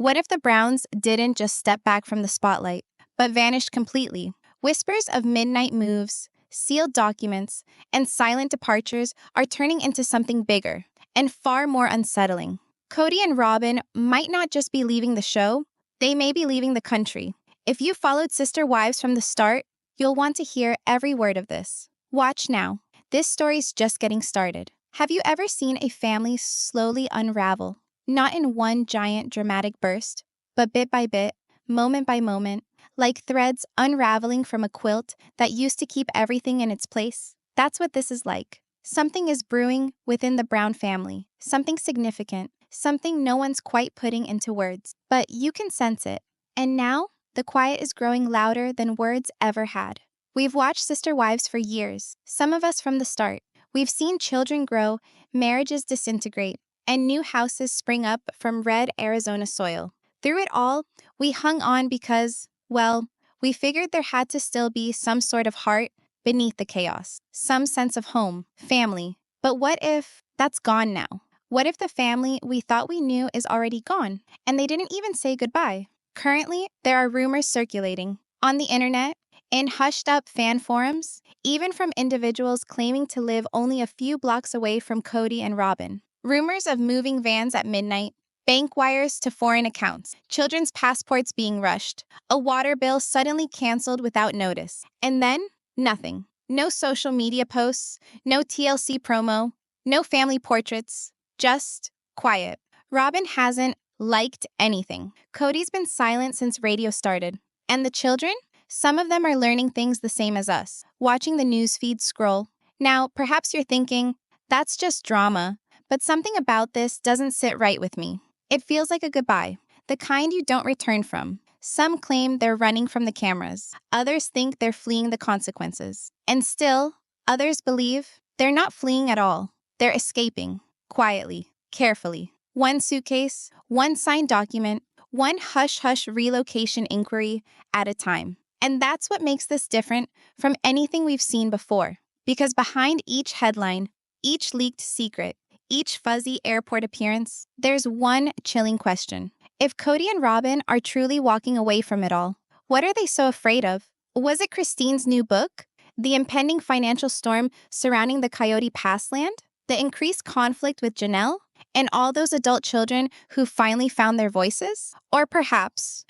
What if the Browns didn't just step back from the spotlight, but vanished completely? Whispers of midnight moves, sealed documents, and silent departures are turning into something bigger and far more unsettling. Cody and Robyn might not just be leaving the show, they may be leaving the country. If you followed Sister Wives from the start, you'll want to hear every word of this. Watch now. This story's just getting started. Have you ever seen a family slowly unravel? Not in one giant dramatic burst, but bit by bit, moment by moment, like threads unraveling from a quilt that used to keep everything in its place. That's what this is like. Something is brewing within the Brown family, something significant, something no one's quite putting into words. But you can sense it. And now, the quiet is growing louder than words ever had. We've watched Sister Wives for years, some of us from the start. We've seen children grow, marriages disintegrate, and new houses spring up from red Arizona soil. Through it all, we hung on because, well, we figured there had to still be some sort of heart beneath the chaos, some sense of home, family. But what if that's gone now? What if the family we thought we knew is already gone, and they didn't even say goodbye? Currently, there are rumors circulating on the internet, in hushed-up fan forums, even from individuals claiming to live only a few blocks away from Cody and Robyn. Rumors of moving vans at midnight, bank wires to foreign accounts, children's passports being rushed, a water bill suddenly canceled without notice, and then nothing. No social media posts, no TLC promo, no family portraits, just quiet. Robyn hasn't liked anything. Cody's been silent since radio started. And the children? Some of them are learning things the same as us, watching the news feed scroll. Now, perhaps you're thinking, that's just drama, but something about this doesn't sit right with me. It feels like a goodbye, the kind you don't return from. Some claim they're running from the cameras. Others think they're fleeing the consequences. And still, others believe they're not fleeing at all. They're escaping, quietly, carefully. One suitcase, one signed document, one hush-hush relocation inquiry at a time. And that's what makes this different from anything we've seen before. Because behind each headline, each leaked secret, each fuzzy airport appearance, there's one chilling question. If Cody and Robyn are truly walking away from it all, what are they so afraid of? Was it Christine's new book? The impending financial storm surrounding the Coyote Pass land? The increased conflict with Janelle? And all those adult children who finally found their voices? Or perhaps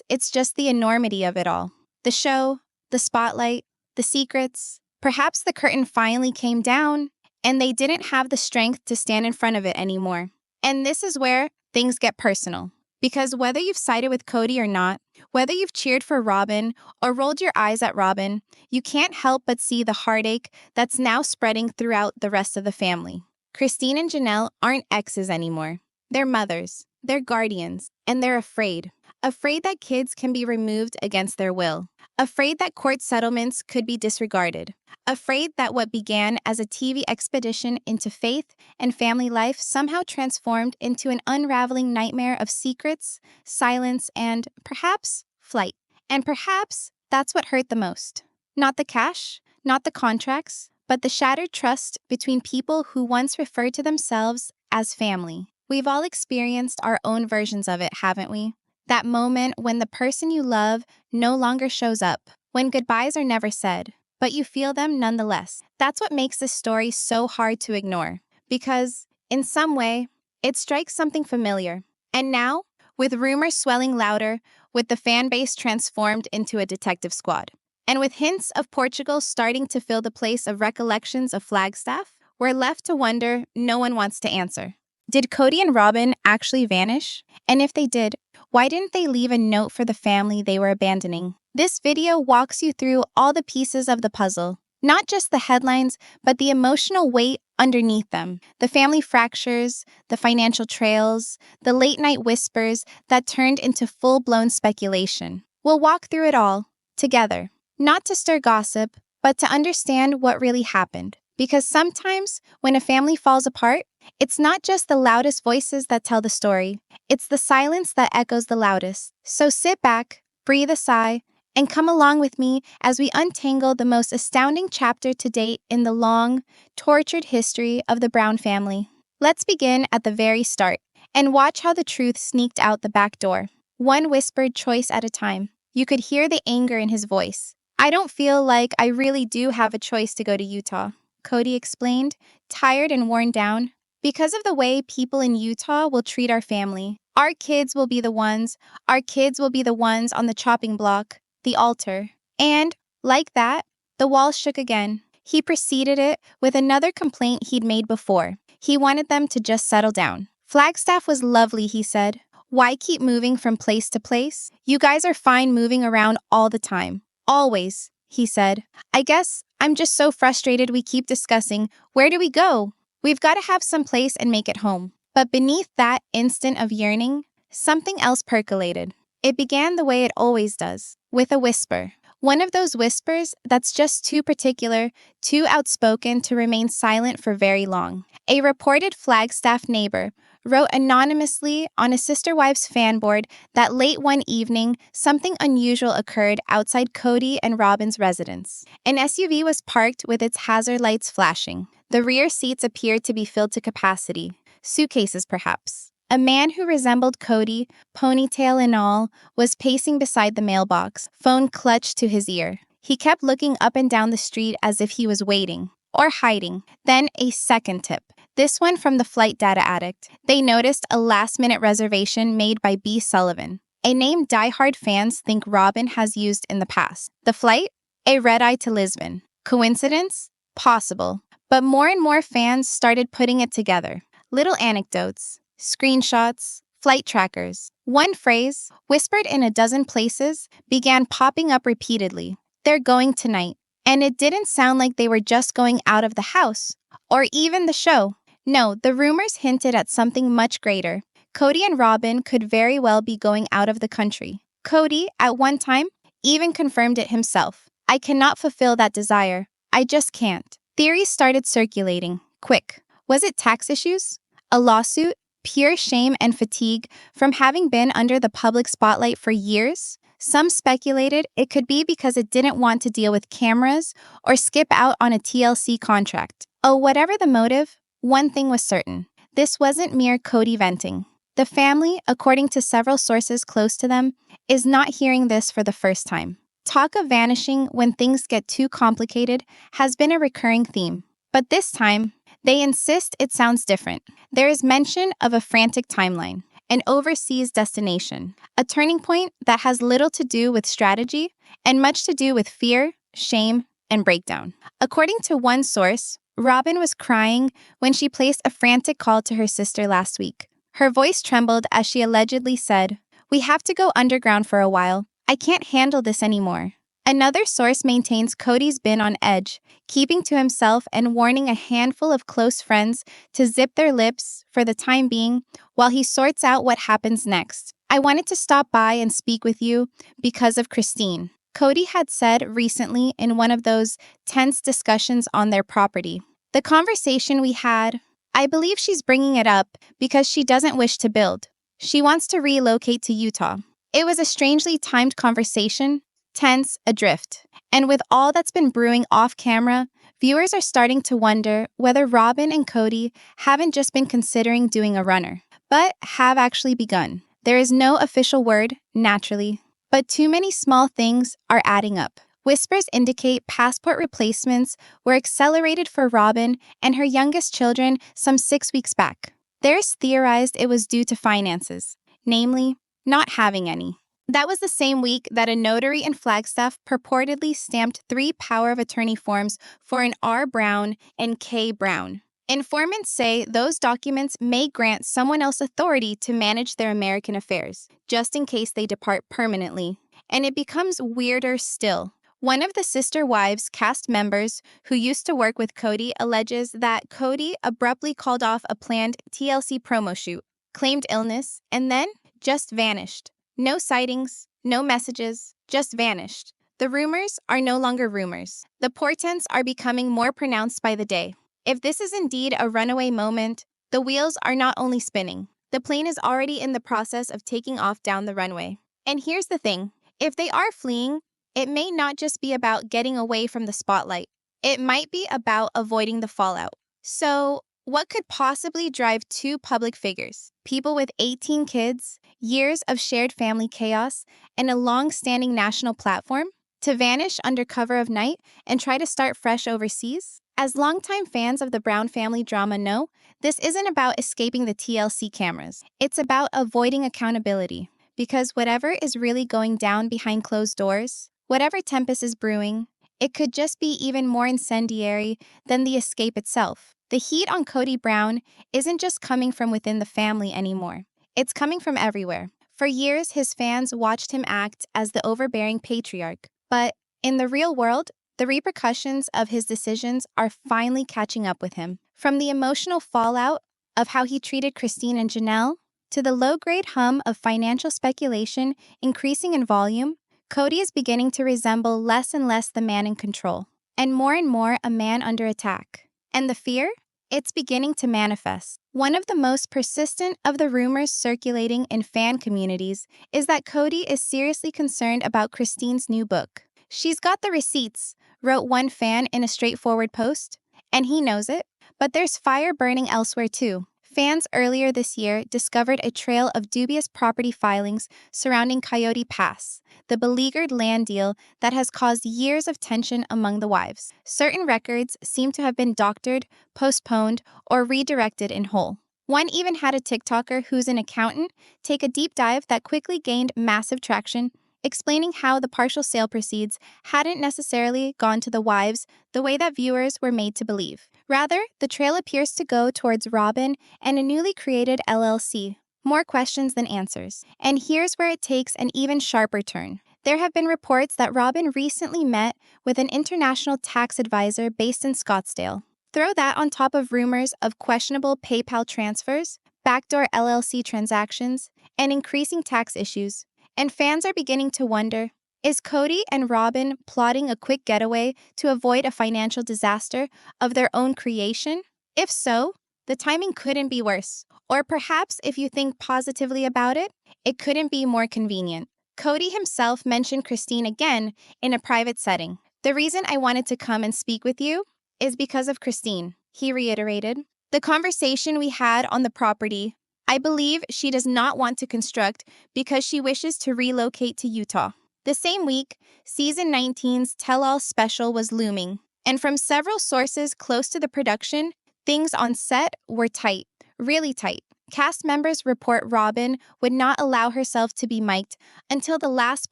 it's just the enormity of it all. The show, the spotlight, the secrets. Perhaps the curtain finally came down and they didn't have the strength to stand in front of it anymore. And this is where things get personal. Because whether you've sided with Cody or not, whether you've cheered for Robyn or rolled your eyes at Robyn, you can't help but see the heartache that's now spreading throughout the rest of the family. Christine and Janelle aren't exes anymore. They're mothers, they're guardians, and they're afraid. Afraid that kids can be removed against their will. Afraid that court settlements could be disregarded. Afraid that what began as a TV expedition into faith and family life somehow transformed into an unraveling nightmare of secrets, silence, and perhaps flight. And perhaps that's what hurt the most. Not the cash, not the contracts, but the shattered trust between people who once referred to themselves as family. We've all experienced our own versions of it, haven't we? That moment when the person you love no longer shows up, when goodbyes are never said, but you feel them nonetheless. That's what makes this story so hard to ignore, because, in some way, it strikes something familiar. And now, with rumors swelling louder, with the fan base transformed into a detective squad, and with hints of Portugal starting to fill the place of recollections of Flagstaff, we're left to wonder no one wants to answer. Did Cody and Robyn actually vanish? And if they did, why didn't they leave a note for the family they were abandoning? This video walks you through all the pieces of the puzzle, not just the headlines, but the emotional weight underneath them, the family fractures, the financial trails, the late-night whispers that turned into full-blown speculation. We'll walk through it all, together, not to stir gossip, but to understand what really happened. Because sometimes, when a family falls apart, it's not just the loudest voices that tell the story, it's the silence that echoes the loudest. So sit back, breathe a sigh, and come along with me as we untangle the most astounding chapter to date in the long, tortured history of the Brown family. Let's begin at the very start, and watch how the truth sneaked out the back door. One whispered choice at a time. You could hear the anger in his voice. I don't feel like I really do have a choice to go to Utah, Kody explained, tired and worn down. Because of the way people in Utah will treat our family. Our kids will be the ones on the chopping block, the altar. And, like that, the walls shook again. He preceded it with another complaint he'd made before. He wanted them to just settle down. Flagstaff was lovely, he said. Why keep moving from place to place? You guys are fine moving around all the time. Always, he said. I guess I'm just so frustrated we keep discussing, where do we go? We've got to have some place and make it home. But beneath that instant of yearning, something else percolated. It began the way it always does, with a whisper. One of those whispers that's just too particular, too outspoken to remain silent for very long. A reported Flagstaff neighbor wrote anonymously on a Sister Wives fan board that late one evening, something unusual occurred outside Cody and Robyn's residence. An SUV was parked with its hazard lights flashing. The rear seats appeared to be filled to capacity. Suitcases, perhaps. A man who resembled Kody, ponytail and all, was pacing beside the mailbox, phone clutched to his ear. He kept looking up and down the street as if he was waiting, or hiding. Then a second tip. This one from the flight data addict. They noticed a last-minute reservation made by B. Sullivan, a name diehard fans think Robyn has used in the past. The flight? A red-eye to Lisbon. Coincidence? Possible. But more and more fans started putting it together. Little anecdotes, screenshots, flight trackers. One phrase, whispered in a dozen places, began popping up repeatedly. They're going tonight. And it didn't sound like they were just going out of the house, or even the show. No, the rumors hinted at something much greater. Kody and Robyn could very well be going out of the country. Kody, at one time, even confirmed it himself. I cannot fulfill that desire. I just can't. Theories started circulating. Quick. Was it tax issues? A lawsuit? Pure shame and fatigue from having been under the public spotlight for years? Some speculated it could be because it didn't want to deal with cameras or skip out on a TLC contract. Oh, whatever the motive, one thing was certain. This wasn't mere Kody venting. The family, according to several sources close to them, is not hearing this for the first time. Talk of vanishing when things get too complicated has been a recurring theme. But this time, they insist it sounds different. There is mention of a frantic timeline, an overseas destination, a turning point that has little to do with strategy and much to do with fear, shame, and breakdown. According to one source, Robyn was crying when she placed a frantic call to her sister last week. Her voice trembled as she allegedly said, "We have to go underground for a while. I can't handle this anymore." Another source maintains Kody's been on edge, keeping to himself and warning a handful of close friends to zip their lips for the time being while he sorts out what happens next. I wanted to stop by and speak with you because of Christine, Kody had said recently in one of those tense discussions on their property. The conversation we had, I believe she's bringing it up because she doesn't wish to build. She wants to relocate to Utah. It was a strangely timed conversation, tense, adrift. And with all that's been brewing off camera, viewers are starting to wonder whether Robyn and Kody haven't just been considering doing a runner, but have actually begun. There is no official word, naturally, but too many small things are adding up. Whispers indicate passport replacements were accelerated for Robyn and her youngest children some 6 weeks back. There's theorized it was due to finances, namely, not having any. That was the same week that a notary in Flagstaff purportedly stamped 3 power of attorney forms for an R. Brown and K. Brown. Informants say those documents may grant someone else authority to manage their American affairs, just in case they depart permanently. And it becomes weirder still. One of the Sister Wives cast members who used to work with Kody alleges that Kody abruptly called off a planned TLC promo shoot, claimed illness, and then just vanished. No sightings, no messages, just vanished. The rumors are no longer rumors. The portents are becoming more pronounced by the day. If this is indeed a runaway moment, the wheels are not only spinning. The plane is already in the process of taking off down the runway. And here's the thing. If they are fleeing, it may not just be about getting away from the spotlight. It might be about avoiding the fallout. So, What could possibly drive two public figures, people with 18 kids, years of shared family chaos, and a long-standing national platform, to vanish under cover of night and try to start fresh overseas? As longtime fans of the Brown family drama know, this isn't about escaping the TLC cameras. It's about avoiding accountability. Because whatever is really going down behind closed doors, whatever tempest is brewing, it could just be even more incendiary than the escape itself. The heat on Cody Brown isn't just coming from within the family anymore. It's coming from everywhere. For years, his fans watched him act as the overbearing patriarch. But in the real world, the repercussions of his decisions are finally catching up with him. From the emotional fallout of how he treated Christine and Janelle, to the low-grade hum of financial speculation increasing in volume, Cody is beginning to resemble less and less the man in control, and more a man under attack. And the fear? It's beginning to manifest. One of the most persistent of the rumors circulating in fan communities is that Cody is seriously concerned about Christine's new book. "She's got the receipts," wrote one fan in a straightforward post, and he knows it. But there's fire burning elsewhere too. Fans earlier this year discovered a trail of dubious property filings surrounding Coyote Pass, the beleaguered land deal that has caused years of tension among the wives. Certain records seem to have been doctored, postponed, or redirected in whole. One even had a TikToker who's an accountant take a deep dive that quickly gained massive traction, explaining how the partial sale proceeds hadn't necessarily gone to the wives the way that viewers were made to believe. Rather, the trail appears to go towards Robyn and a newly created LLC. More questions than answers. And here's where it takes an even sharper turn. There have been reports that Robyn recently met with an international tax advisor based in Scottsdale. Throw that on top of rumors of questionable PayPal transfers, backdoor LLC transactions, and increasing tax issues, and fans are beginning to wonder, is Cody and Robyn plotting a quick getaway to avoid a financial disaster of their own creation? If so, the timing couldn't be worse. Or perhaps, if you think positively about it, it couldn't be more convenient. Cody himself mentioned Christine again in a private setting. "The reason I wanted to come and speak with you is because of Christine," he reiterated. "The conversation we had on the property, I believe she does not want to construct because she wishes to relocate to Utah." The same week, Season 19's tell-all special was looming, and from several sources close to the production, things on set were tight, really tight. Cast members report Robyn would not allow herself to be mic'd until the last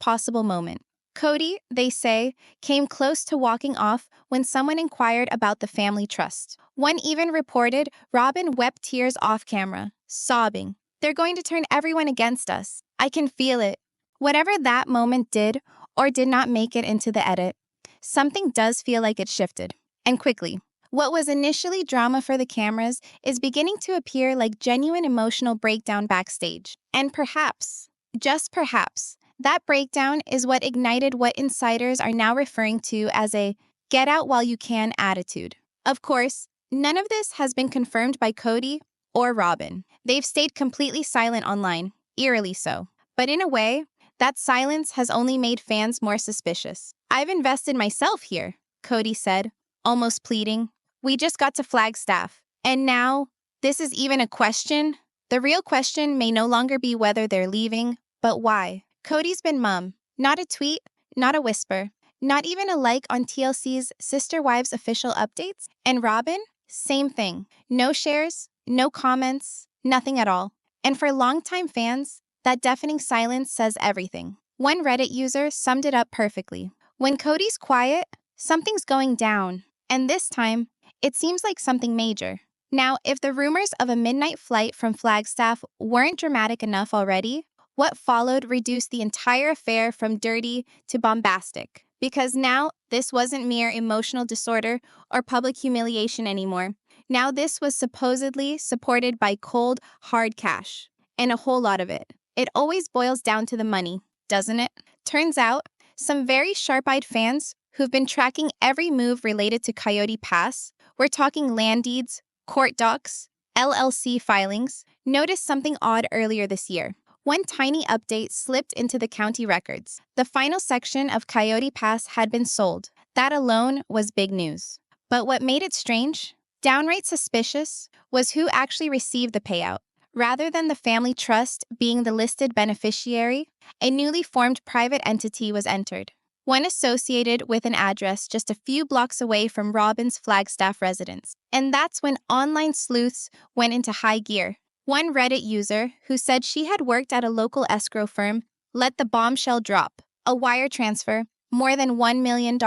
possible moment. Cody, they say, came close to walking off when someone inquired about the family trust. One even reported Robyn wept tears off camera, sobbing, "They're going to turn everyone against us. I can feel it." Whatever that moment did or did not make it into the edit, something does feel like it shifted, and quickly. What was initially drama for the cameras is beginning to appear like genuine emotional breakdown backstage. And perhaps, just perhaps, that breakdown is what ignited what insiders are now referring to as a "get out while you can" attitude. Of course, none of this has been confirmed by Cody or Robyn. They've stayed completely silent online, eerily so. But in a way, that silence has only made fans more suspicious. "I've invested myself here," Cody said, almost pleading. "We just got to Flagstaff. And now, this is even a question?" The real question may no longer be whether they're leaving, but why. Cody's been mum. Not a tweet, not a whisper, not even a like on TLC's Sister Wives official updates. And Robyn? Same thing. No shares, no comments, nothing at all. And for longtime fans, that deafening silence says everything. One Reddit user summed it up perfectly. "When Cody's quiet, something's going down. And this time, it seems like something major." Now, if the rumors of a midnight flight from Flagstaff weren't dramatic enough already, what followed reduced the entire affair from dirty to bombastic. Because now, this wasn't mere emotional disorder or public humiliation anymore. Now this was supposedly supported by cold, hard cash. And a whole lot of it. It always boils down to the money, doesn't it? Turns out, some very sharp-eyed fans who've been tracking every move related to Coyote Pass, we're talking land deeds, court docs, LLC filings, noticed something odd earlier this year. One tiny update slipped into the county records. The final section of Coyote Pass had been sold. That alone was big news. But what made it strange? Downright suspicious was who actually received the payout. Rather than the family trust being the listed beneficiary, a newly formed private entity was entered, one associated with an address just a few blocks away from Robyn's Flagstaff residence. And that's when online sleuths went into high gear. One Reddit user, who said she had worked at a local escrow firm, let the bombshell drop: a wire transfer, more than $1 million,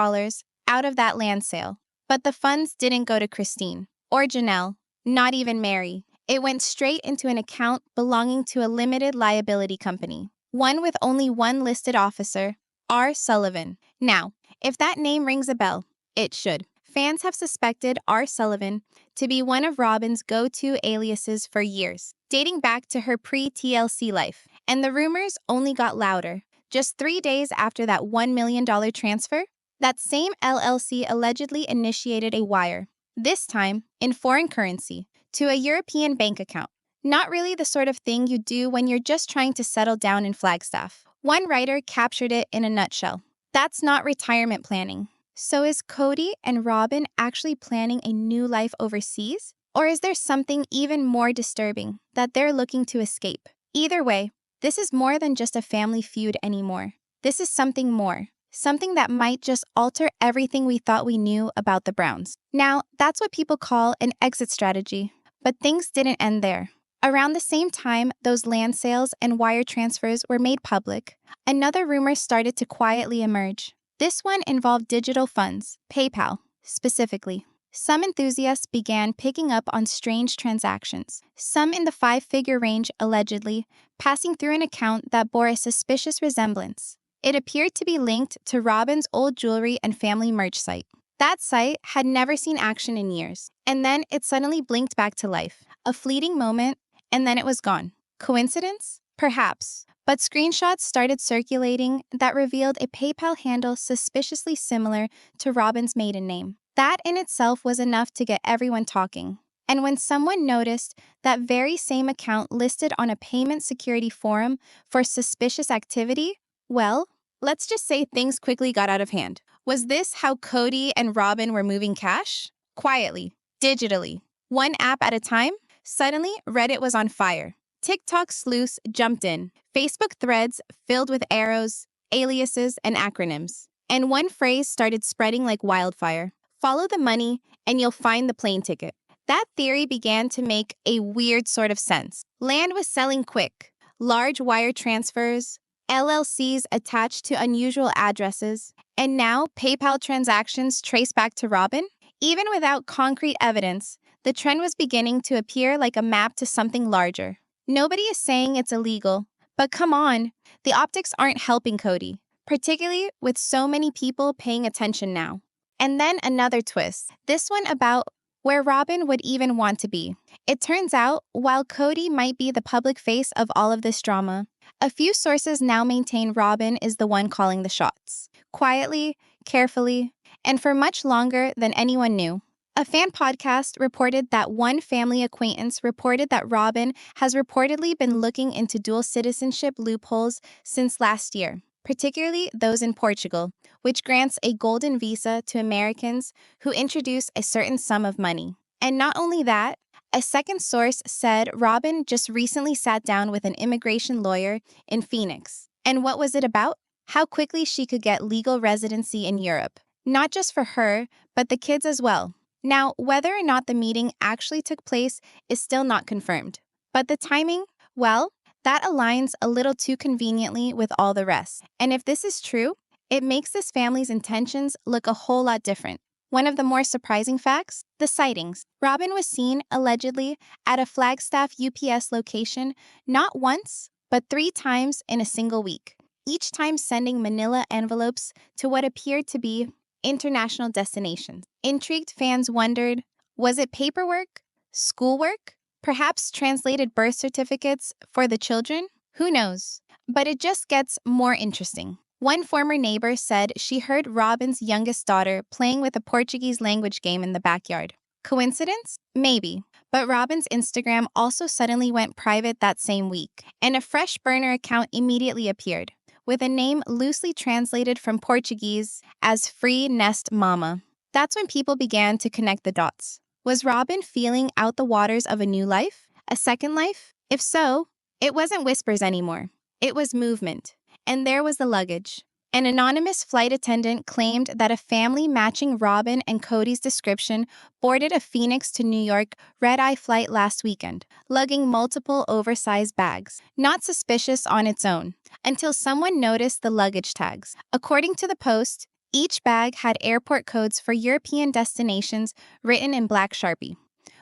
out of that land sale. But the funds didn't go to Christine or Janelle, not even Mary. It went straight into an account belonging to a limited liability company, one with only one listed officer, R. Sullivan. Now, if that name rings a bell, it should. Fans have suspected R. Sullivan to be one of Robyn's go-to aliases for years, dating back to her pre-TLC life. And the rumors only got louder. Just 3 days after that $1 million transfer, that same LLC allegedly initiated a wire, this time in foreign currency, to a European bank account. Not really the sort of thing you do when you're just trying to settle down in Flagstaff. One writer captured it in a nutshell. That's not retirement planning. So is Cody and Robyn actually planning a new life overseas? Or is there something even more disturbing that they're looking to escape? Either way, this is more than just a family feud anymore. This is something more. Something that might just alter everything we thought we knew about the Browns. Now, that's what people call an exit strategy. But things didn't end there. Around the same time those land sales and wire transfers were made public, another rumor started to quietly emerge. This one involved digital funds, PayPal, specifically. Some enthusiasts began picking up on strange transactions, some in the 5-figure range allegedly, passing through an account that bore a suspicious resemblance. It appeared to be linked to Robyn's old jewelry and family merch site. That site had never seen action in years, and then it suddenly blinked back to life. A fleeting moment, and then it was gone. Coincidence? Perhaps. But screenshots started circulating that revealed a PayPal handle suspiciously similar to Robyn's maiden name. That in itself was enough to get everyone talking. And when someone noticed that very same account listed on a payment security forum for suspicious activity, well, let's just say things quickly got out of hand. Was this how Cody and Robyn were moving cash? Quietly, digitally, one app at a time? Suddenly, Reddit was on fire. TikTok sleuths jumped in. Facebook threads filled with arrows, aliases, and acronyms. And one phrase started spreading like wildfire: follow the money, and you'll find the plane ticket. That theory began to make a weird sort of sense. Land was selling quick. Large wire transfers, LLCs attached to unusual addresses, and now PayPal transactions traced back to Robyn? Even without concrete evidence, the trend was beginning to appear like a map to something larger. Nobody is saying it's illegal, but come on, the optics aren't helping Cody, particularly with so many people paying attention now. And then another twist, this one about where Robyn would even want to be. It turns out, while Cody might be the public face of all of this drama, a few sources now maintain Robyn is the one calling the shots. Quietly, carefully, and for much longer than anyone knew. A fan podcast reported that one family acquaintance reported that Robyn has reportedly been looking into dual citizenship loopholes since last year, particularly those in Portugal, which grants a golden visa to Americans who introduce a certain sum of money. And not only that, a second source said Robyn just recently sat down with an immigration lawyer in Phoenix. And what was it about? How quickly she could get legal residency in Europe. Not just for her, but the kids as well. Now, whether or not the meeting actually took place is still not confirmed. But the timing, well, that aligns a little too conveniently with all the rest. And if this is true, it makes this family's intentions look a whole lot different. One of the more surprising facts, the sightings. Robyn was seen, allegedly, at a Flagstaff UPS location not once, but 3 times in a single week, each time sending manila envelopes to what appeared to be international destinations. Intrigued fans wondered, was it paperwork? Schoolwork? Perhaps translated birth certificates for the children? Who knows? But it just gets more interesting. One former neighbor said she heard Robyn's youngest daughter playing with a Portuguese language game in the backyard. Coincidence? Maybe. But Robyn's Instagram also suddenly went private that same week, and a fresh burner account immediately appeared, with a name loosely translated from Portuguese as Free Nest Mama. That's when people began to connect the dots. Was Robyn feeling out the waters of a new life? A second life? If so, it wasn't whispers anymore. It was movement. And there was the luggage. An anonymous flight attendant claimed that a family matching Robyn and Kody's description boarded a Phoenix to New York red-eye flight last weekend, lugging multiple oversized bags. Not suspicious on its own, until someone noticed the luggage tags. According to the Post, each bag had airport codes for European destinations written in black Sharpie.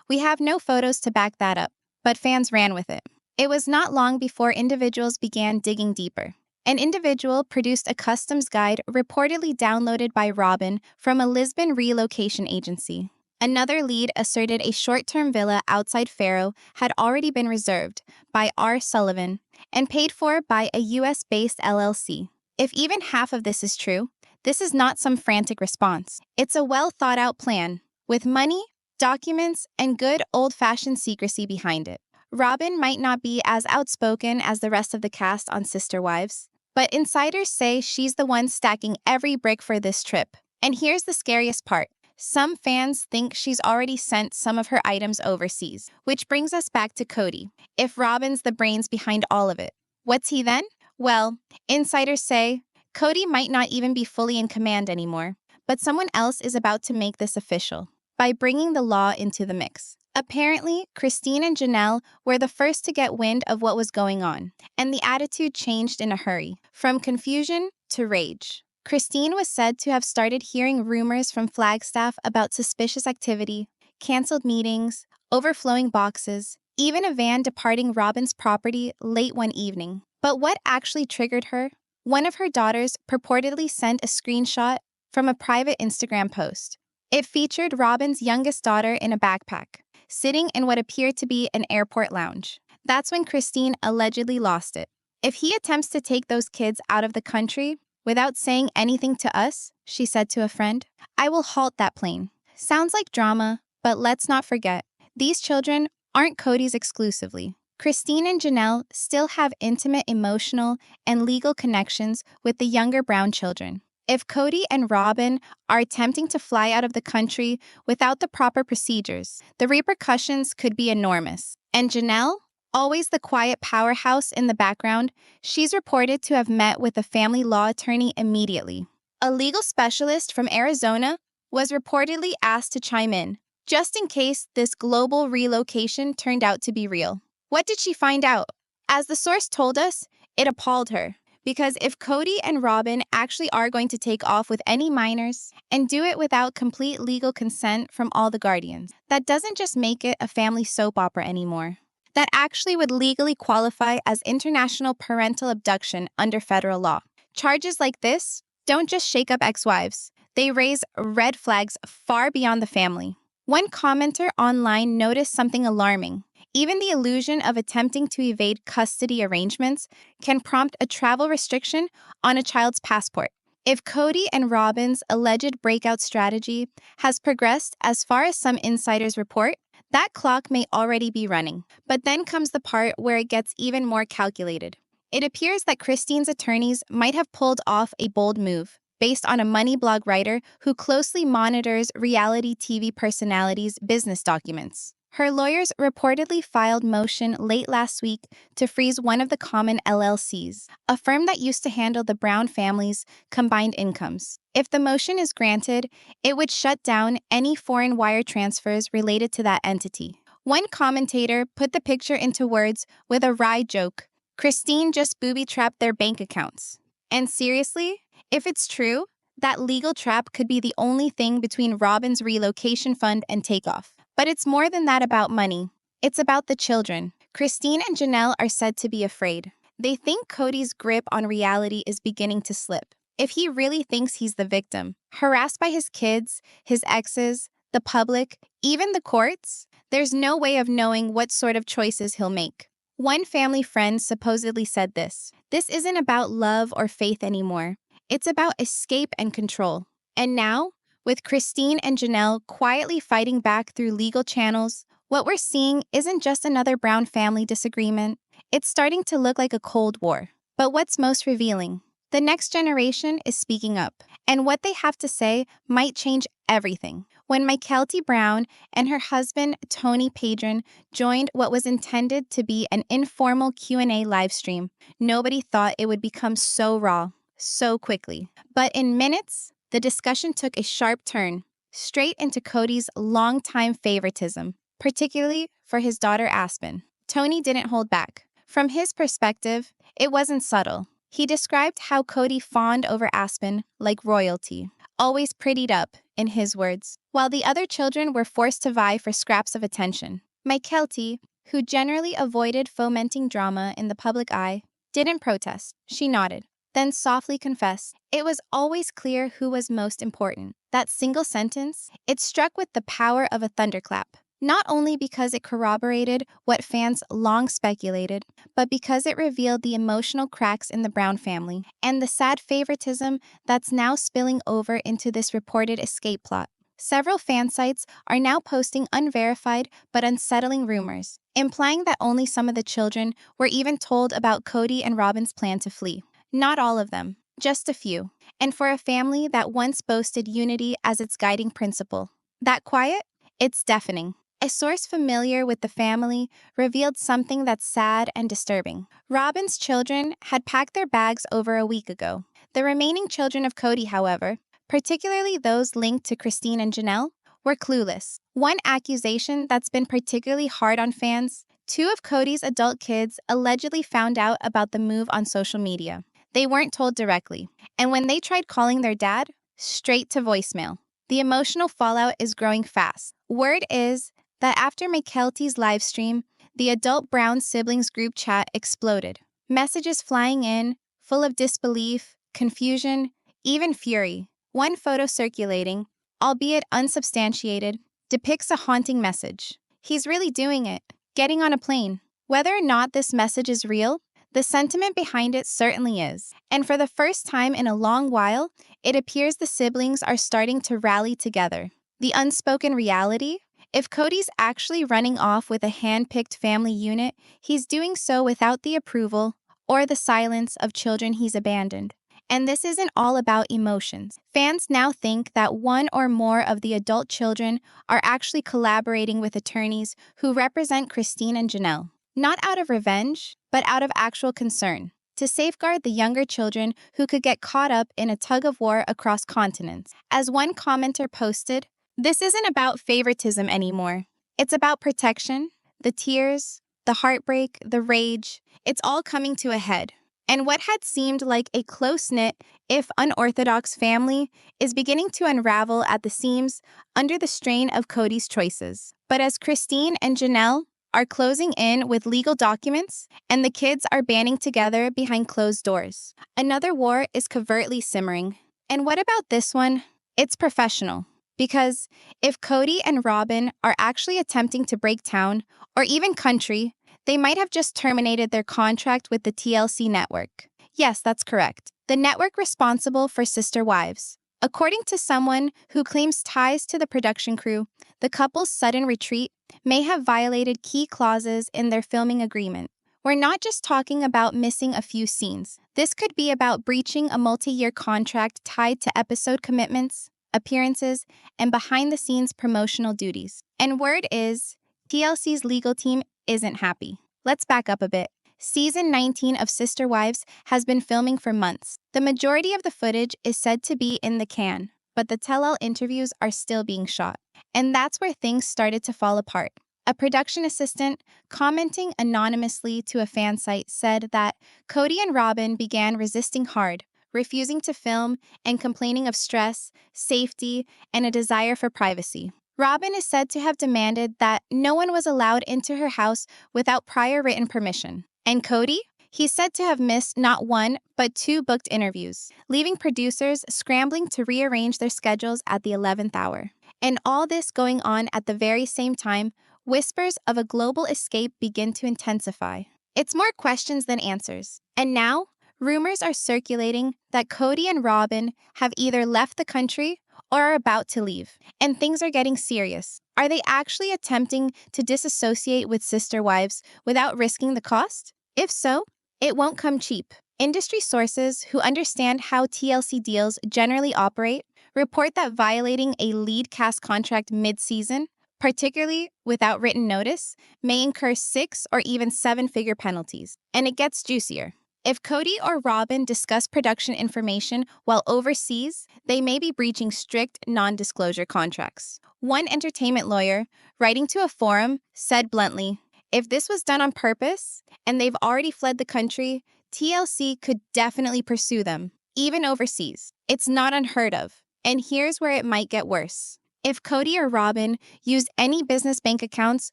We have no photos to back that up, but fans ran with it. It was not long before individuals began digging deeper. An individual produced a customs guide reportedly downloaded by Robyn from a Lisbon relocation agency. Another lead asserted a short-term villa outside Faro had already been reserved by R. Sullivan and paid for by a U.S.-based LLC. If even half of this is true, this is not some frantic response. It's a well-thought-out plan, with money, documents, and good old-fashioned secrecy behind it. Robyn might not be as outspoken as the rest of the cast on Sister Wives, but insiders say she's the one stacking every brick for this trip. And here's the scariest part. Some fans think she's already sent some of her items overseas, which brings us back to Kody. If Robyn's the brains behind all of it, what's he then? Well, insiders say Kody might not even be fully in command anymore, but someone else is about to make this official by bringing the law into the mix. Apparently, Christine and Janelle were the first to get wind of what was going on, and the attitude changed in a hurry, from confusion to rage. Christine was said to have started hearing rumors from Flagstaff about suspicious activity, canceled meetings, overflowing boxes, even a van departing Robyn's property late one evening. But what actually triggered her? One of her daughters purportedly sent a screenshot from a private Instagram post. It featured Robyn's youngest daughter in a backpack, sitting in what appeared to be an airport lounge. That's when Christine allegedly lost it. If he attempts to take those kids out of the country without saying anything to us, she said to a friend, I will halt that plane. Sounds like drama, but let's not forget, these children aren't Kody's exclusively. Christine and Janelle still have intimate emotional and legal connections with the younger Brown children. If Kody and Robyn are attempting to fly out of the country without the proper procedures, the repercussions could be enormous. And Janelle, always the quiet powerhouse in the background, she's reported to have met with a family law attorney immediately. A legal specialist from Arizona was reportedly asked to chime in, just in case this global relocation turned out to be real. What did she find out? As the source told us, it appalled her. Because if Kody and Robyn actually are going to take off with any minors and do it without complete legal consent from all the guardians, that doesn't just make it a family soap opera anymore. That actually would legally qualify as international parental abduction under federal law. Charges like this don't just shake up ex-wives. They raise red flags far beyond the family. One commenter online noticed something alarming. Even the illusion of attempting to evade custody arrangements can prompt a travel restriction on a child's passport. If Kody and Robyn's alleged breakout strategy has progressed as far as some insiders report, that clock may already be running. But then comes the part where it gets even more calculated. It appears that Christine's attorneys might have pulled off a bold move, based on a money blog writer who closely monitors reality TV personalities' business documents. Her lawyers reportedly filed motion late last week to freeze one of the common LLCs, a firm that used to handle the Brown family's combined incomes. If the motion is granted, it would shut down any foreign wire transfers related to that entity. One commentator put the picture into words with a wry joke. Christine just booby-trapped their bank accounts. And seriously, if it's true, that legal trap could be the only thing between Robyn's relocation fund and takeoff. But it's more than that about money. It's about the children. Christine and Janelle are said to be afraid. They think Kody's grip on reality is beginning to slip. If he really thinks he's the victim, harassed by his kids, his exes, the public, even the courts, there's no way of knowing what sort of choices he'll make. One family friend supposedly said this isn't about love or faith anymore. It's about escape and control. And now, with Christine and Janelle quietly fighting back through legal channels, what we're seeing isn't just another Brown family disagreement. It's starting to look like a Cold War. But what's most revealing? The next generation is speaking up, and what they have to say might change everything. When Mykelti Brown and her husband, Tony Padron, joined what was intended to be an informal Q&A livestream, nobody thought it would become so raw, so quickly. But in minutes, the discussion took a sharp turn, straight into Kody's longtime favoritism, particularly for his daughter Aspen. Tony didn't hold back. From his perspective, it wasn't subtle. He described how Kody fawned over Aspen like royalty, always prettied up, in his words, while the other children were forced to vie for scraps of attention. Mykelti, who generally avoided fomenting drama in the public eye, didn't protest. She nodded, then softly confessed, it was always clear who was most important. That single sentence, it struck with the power of a thunderclap. Not only because it corroborated what fans long speculated, but because it revealed the emotional cracks in the Brown family and the sad favoritism that's now spilling over into this reported escape plot. Several fan sites are now posting unverified but unsettling rumors, implying that only some of the children were even told about Kody and Robyn's plan to flee. Not all of them, just a few. And for a family that once boasted unity as its guiding principle. That quiet? It's deafening. A source familiar with the family revealed something that's sad and disturbing. Robyn's children had packed their bags over a week ago. The remaining children of Kody, however, particularly those linked to Christine and Janelle, were clueless. One accusation that's been particularly hard on fans, 2 of Kody's adult kids allegedly found out about the move on social media. They weren't told directly, and when they tried calling their dad, straight to voicemail. The emotional fallout is growing fast. Word is that after Mykelti's livestream, the adult Brown siblings group chat exploded. Messages flying in, full of disbelief, confusion, even fury. One photo circulating, albeit unsubstantiated, depicts a haunting message. He's really doing it, getting on a plane. Whether or not this message is real, the sentiment behind it certainly is. And for the first time in a long while, it appears the siblings are starting to rally together. The unspoken reality? If Kody's actually running off with a hand-picked family unit, he's doing so without the approval or the silence of children he's abandoned. And this isn't all about emotions. Fans now think that one or more of the adult children are actually collaborating with attorneys who represent Christine and Janelle. Not out of revenge, but out of actual concern, to safeguard the younger children who could get caught up in a tug-of-war across continents. As one commenter posted, this isn't about favoritism anymore. It's about protection, the tears, the heartbreak, the rage. It's all coming to a head. And what had seemed like a close-knit, if unorthodox family is beginning to unravel at the seams under the strain of Kody's choices. But as Christine and Janelle are closing in with legal documents and the kids are banding together behind closed doors, another war is covertly simmering. And what about this one? It's professional. Because if Kody and Robyn are actually attempting to break town, or even country, they might have just terminated their contract with the TLC network. Yes, that's correct. The network responsible for Sister Wives. According to someone who claims ties to the production crew, the couple's sudden retreat may have violated key clauses in their filming agreement. We're not just talking about missing a few scenes. This could be about breaching a multi-year contract tied to episode commitments, appearances, and behind-the-scenes promotional duties. And word is, TLC's legal team isn't happy. Let's back up a bit. Season 19 of Sister Wives has been filming for months. The majority of the footage is said to be in the can, but the tell-all interviews are still being shot. And that's where things started to fall apart. A production assistant, commenting anonymously to a fan site, said that Kody and Robyn began resisting hard, refusing to film and complaining of stress, safety, and a desire for privacy. Robyn is said to have demanded that no one was allowed into her house without prior written permission. And Kody? He's said to have missed not 1, but 2 booked interviews, leaving producers scrambling to rearrange their schedules at the 11th hour. And all this going on at the very same time, whispers of a global escape begin to intensify. It's more questions than answers. And now, rumors are circulating that Kody and Robyn have either left the country or are about to leave. And things are getting serious. Are they actually attempting to disassociate with Sister Wives without risking the cost? If so, it won't come cheap. Industry sources who understand how TLC deals generally operate report that violating a lead cast contract mid-season, particularly without written notice, may incur 6 or even 7-figure penalties. And it gets juicier. If Cody or Robyn discuss production information while overseas, they may be breaching strict non-disclosure contracts. One entertainment lawyer, writing to a forum, said bluntly, "If this was done on purpose and they've already fled the country, TLC could definitely pursue them, even overseas. It's not unheard of. And here's where it might get worse. If Cody or Robyn used any business bank accounts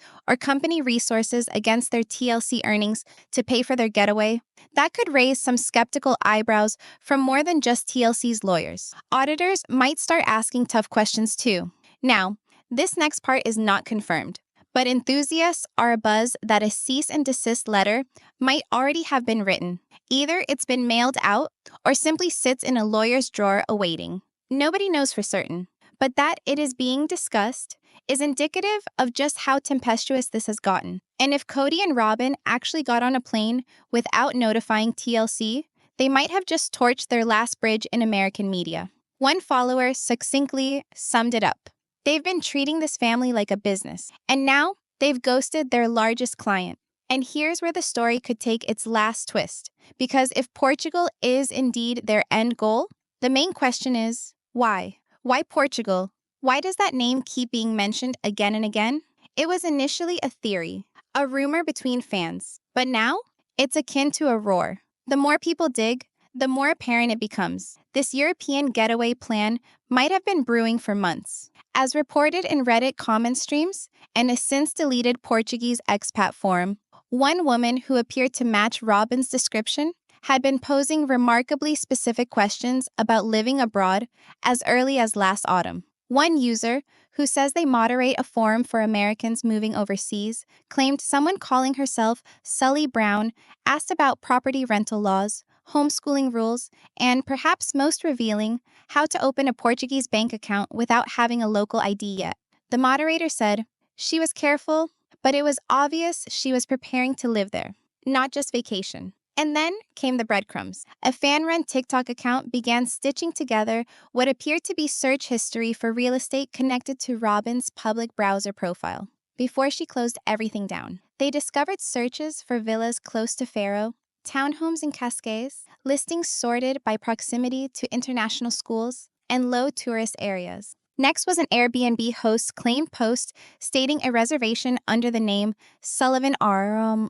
or company resources against their TLC earnings to pay for their getaway, that could raise some skeptical eyebrows from more than just TLC's lawyers. Auditors might start asking tough questions too. Now, this next part is not confirmed, but enthusiasts are abuzz that a cease and desist letter might already have been written. Either it's been mailed out or simply sits in a lawyer's drawer awaiting. Nobody knows for certain. But that it is being discussed is indicative of just how tempestuous this has gotten. And if Cody and Robyn actually got on a plane without notifying TLC, they might have just torched their last bridge in American media. One follower succinctly summed it up. They've been treating this family like a business, and now they've ghosted their largest client. And here's where the story could take its last twist, because if Portugal is indeed their end goal, the main question is, why? Why Portugal? Why does that name keep being mentioned again and again? It was initially a theory, a rumor between fans, but now it's akin to a roar. The more people dig, the more apparent it becomes. This European getaway plan might have been brewing for months. As reported in Reddit comment streams and a since-deleted Portuguese expat forum, one woman who appeared to match Robyn's description had been posing remarkably specific questions about living abroad as early as last autumn. One user, who says they moderate a forum for Americans moving overseas, claimed someone calling herself Sully Brown asked about property rental laws, homeschooling rules, and, perhaps most revealing, how to open a Portuguese bank account without having a local ID yet. The moderator said she was careful, but it was obvious she was preparing to live there, not just vacation. And then came the breadcrumbs. A fan-run TikTok account began stitching together what appeared to be search history for real estate connected to Robyn's public browser profile. Before she closed everything down, they discovered searches for villas close to Faro, townhomes in Cascais, listings sorted by proximity to international schools, and low tourist areas. Next was an Airbnb host's claimed post stating a reservation under the name Sullivan R.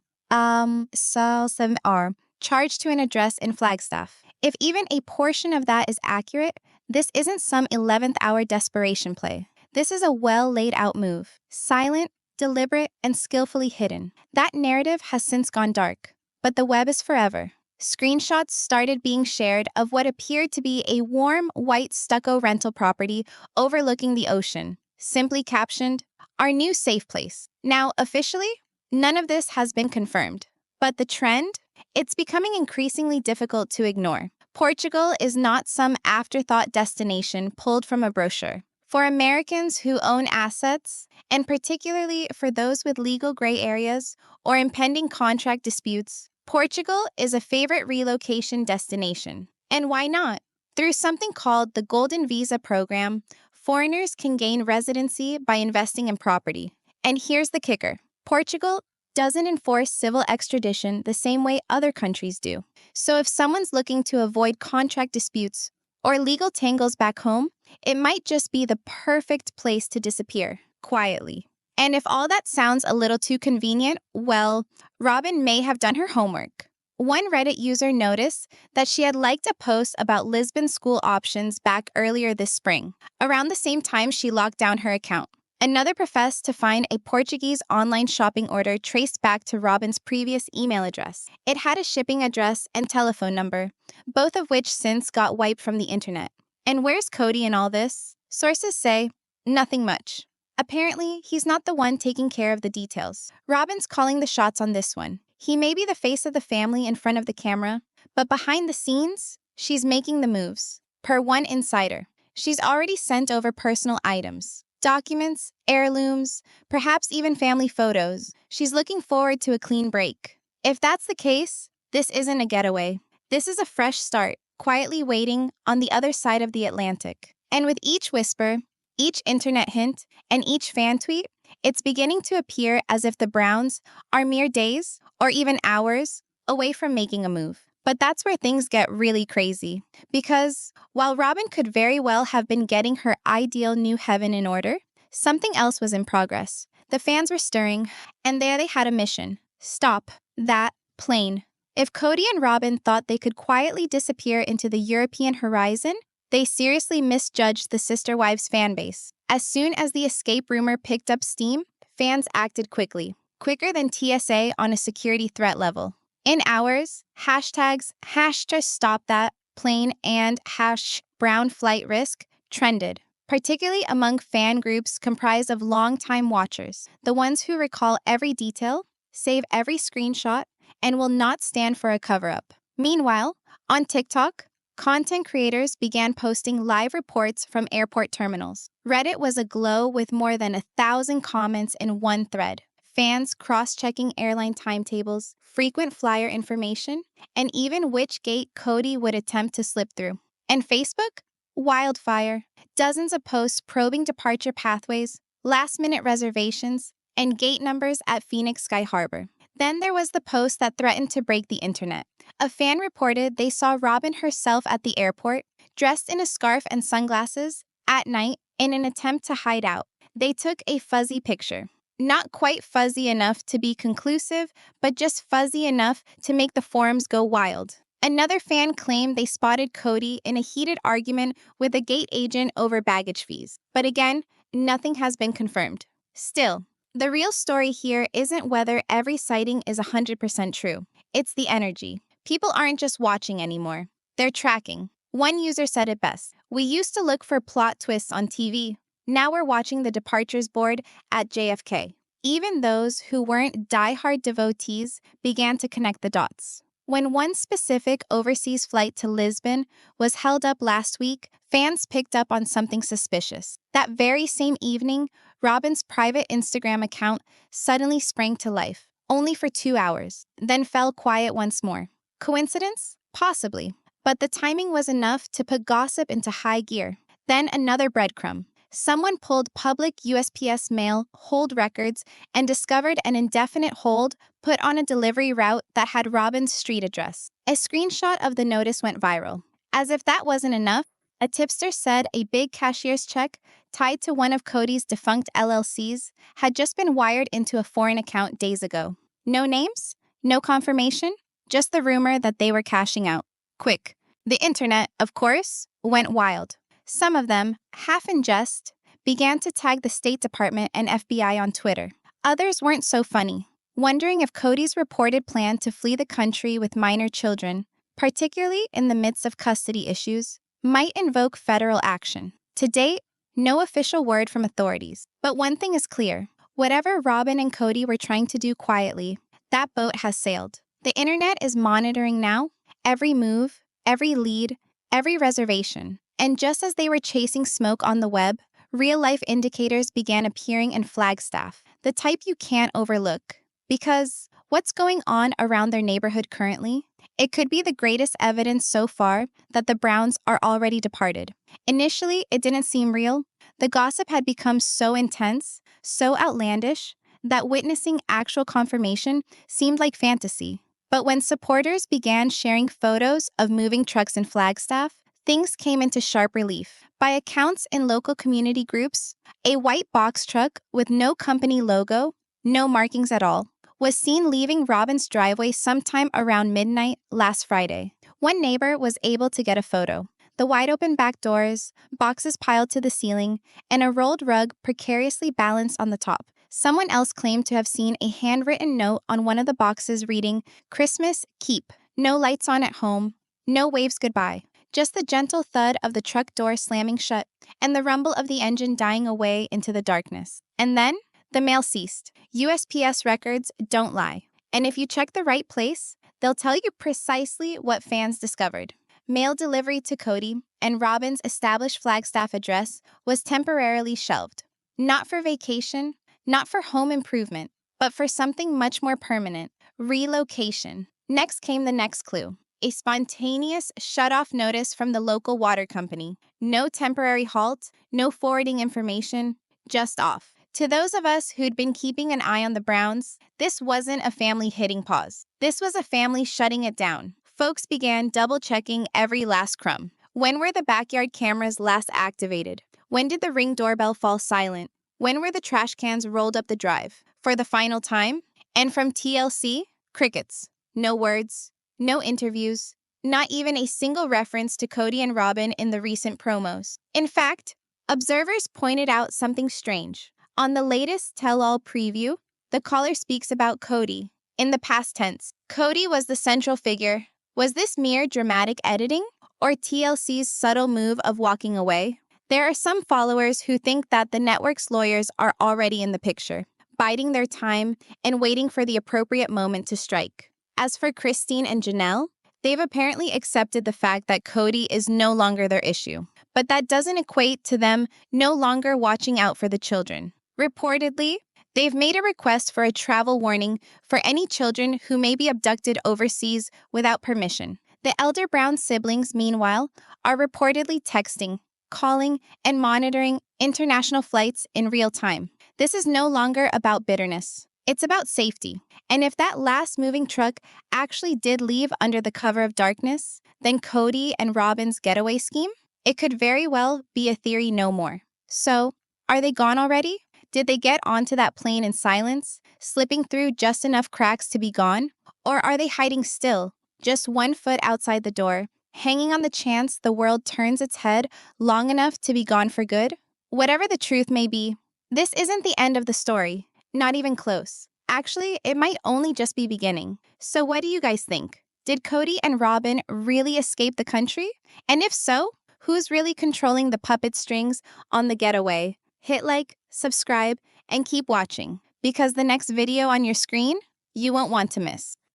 Charged to an address in Flagstaff. If even a portion of that is accurate, this isn't some 11th hour desperation play. This is a well laid out move. Silent, deliberate, and skillfully hidden. That narrative has since gone dark, but the web is forever. Screenshots started being shared of what appeared to be a warm, white stucco rental property overlooking the ocean, simply captioned, "Our new safe place." Now, officially, none of this has been confirmed. But the trend? It's becoming increasingly difficult to ignore. Portugal is not some afterthought destination pulled from a brochure. For Americans who own assets, and particularly for those with legal gray areas or impending contract disputes, Portugal is a favorite relocation destination. And why not? Through something called the Golden Visa program, foreigners can gain residency by investing in property. And here's the kicker. Portugal doesn't enforce civil extradition the same way other countries do. So if someone's looking to avoid contract disputes or legal tangles back home, it might just be the perfect place to disappear, quietly. And if all that sounds a little too convenient, well, Robyn may have done her homework. One Reddit user noticed that she had liked a post about Lisbon school options back earlier this spring, around the same time she locked down her account. Another professed to find a Portuguese online shopping order traced back to Robyn's previous email address. It had a shipping address and telephone number, both of which since got wiped from the internet. And where's Cody in all this? Sources say, nothing much. Apparently, he's not the one taking care of the details. Robyn's calling the shots on this one. He may be the face of the family in front of the camera, but behind the scenes, she's making the moves. Per one insider, she's already sent over personal items. Documents, heirlooms, perhaps even family photos. She's looking forward to a clean break. If that's the case, this isn't a getaway. This is a fresh start, quietly waiting on the other side of the Atlantic. And with each whisper, each internet hint, and each fan tweet, it's beginning to appear as if the Browns are mere days or even hours away from making a move. But that's where things get really crazy. Because while Robyn could very well have been getting her ideal new heaven in order, something else was in progress. The fans were stirring, and there they had a mission. Stop that plane. If Kody and Robyn thought they could quietly disappear into the European horizon, they seriously misjudged the Sister Wives fan base. As soon as the escape rumor picked up steam, fans acted quickly, quicker than TSA on a security threat level. In hours, hashtags #StopThatPlane and #BrownFlightRisk trended, particularly among fan groups comprised of longtime watchers, the ones who recall every detail, save every screenshot, and will not stand for a cover-up. Meanwhile, on TikTok, content creators began posting live reports from airport terminals. Reddit was aglow with more than 1,000 comments in one thread. Fans cross-checking airline timetables, frequent flyer information, and even which gate Kody would attempt to slip through. And Facebook? Wildfire. Dozens of posts probing departure pathways, last-minute reservations, and gate numbers at Phoenix Sky Harbor. Then there was the post that threatened to break the internet. A fan reported they saw Robyn herself at the airport, dressed in a scarf and sunglasses, at night, in an attempt to hide out. They took a fuzzy picture. Not quite fuzzy enough to be conclusive, but just fuzzy enough to make the forums go wild. Another fan claimed they spotted Kody in a heated argument with a gate agent over baggage fees. But again, nothing has been confirmed. Still, the real story here isn't whether every sighting is 100% true. It's the energy. People aren't just watching anymore. They're tracking. One user said it best. We used to look for plot twists on TV. Now we're watching the departures board at JFK. Even those who weren't diehard devotees began to connect the dots. When one specific overseas flight to Lisbon was held up last week, fans picked up on something suspicious. That very same evening, Robyn's private Instagram account suddenly sprang to life, only for 2 hours, then fell quiet once more. Coincidence? Possibly. But the timing was enough to put gossip into high gear. Then another breadcrumb. Someone pulled public USPS mail hold records and discovered an indefinite hold put on a delivery route that had Robyn's street address. A screenshot of the notice went viral. As if that wasn't enough, a tipster said a big cashier's check tied to one of Kody's defunct LLCs had just been wired into a foreign account days ago. No names, no confirmation, just the rumor that they were cashing out. Quick. The internet, of course, went wild. Some of them, half in jest, began to tag the State Department and FBI on Twitter. Others weren't so funny, wondering if Kody's reported plan to flee the country with minor children, particularly in the midst of custody issues, might invoke federal action. To date, no official word from authorities. But one thing is clear. Whatever Robyn and Kody were trying to do quietly, that boat has sailed. The internet is monitoring now, every move, every lead, every reservation. And just as they were chasing smoke on the web, real-life indicators began appearing in Flagstaff, the type you can't overlook. Because what's going on around their neighborhood currently? It could be the greatest evidence so far that the Browns are already departed. Initially, it didn't seem real. The gossip had become so intense, so outlandish, that witnessing actual confirmation seemed like fantasy. But when supporters began sharing photos of moving trucks in Flagstaff, things came into sharp relief. By accounts in local community groups, a white box truck with no company logo, no markings at all, was seen leaving Robyn's driveway sometime around midnight last Friday. One neighbor was able to get a photo. The wide-open back doors, boxes piled to the ceiling, and a rolled rug precariously balanced on the top. Someone else claimed to have seen a handwritten note on one of the boxes reading, "Christmas, keep. No lights on at home. No waves goodbye." Just the gentle thud of the truck door slamming shut and the rumble of the engine dying away into the darkness. And then, the mail ceased. USPS records don't lie. And if you check the right place, they'll tell you precisely what fans discovered. Mail delivery to Kody and Robyn's established Flagstaff address was temporarily shelved. Not for vacation, not for home improvement, but for something much more permanent, relocation. Next came the next clue. a spontaneous shut-off notice from the local water company. No temporary halt, no forwarding information, just off. To those of us who'd been keeping an eye on the Browns, this wasn't a family hitting pause. This was a family shutting it down. Folks began double-checking every last crumb. When were the backyard cameras last activated? When did the Ring doorbell fall silent? When were the trash cans rolled up the drive? For the final time? And from TLC, crickets. No words, no interviews, not even a single reference to Cody and Robyn in the recent promos. In fact, observers pointed out something strange. On the latest tell-all preview, the caller speaks about Cody in the past tense. Cody was the central figure. Was this mere dramatic editing or TLC's subtle move of walking away? There are some followers who think that the network's lawyers are already in the picture, biding their time and waiting for the appropriate moment to strike. As for Christine and Janelle, they've apparently accepted the fact that Cody is no longer their issue. But that doesn't equate to them no longer watching out for the children. Reportedly, they've made a request for a travel warning for any children who may be abducted overseas without permission. The elder Brown siblings, meanwhile, are reportedly texting, calling, and monitoring international flights in real time. This is no longer about bitterness. It's about safety. And if that last moving truck actually did leave under the cover of darkness, then Cody and Robyn's getaway scheme? It could very well be a theory no more. So, are they gone already? Did they get onto that plane in silence, slipping through just enough cracks to be gone? Or are they hiding still, just 1 foot outside the door, hanging on the chance the world turns its head long enough to be gone for good? Whatever the truth may be, this isn't the end of the story. Not even close. Actually, it might only just be beginning. So what do you guys think? Did Cody and Robyn really escape the country? And if so, who's really controlling the puppet strings on the getaway? Hit like, subscribe, and keep watching, because the next video on your screen, you won't want to miss.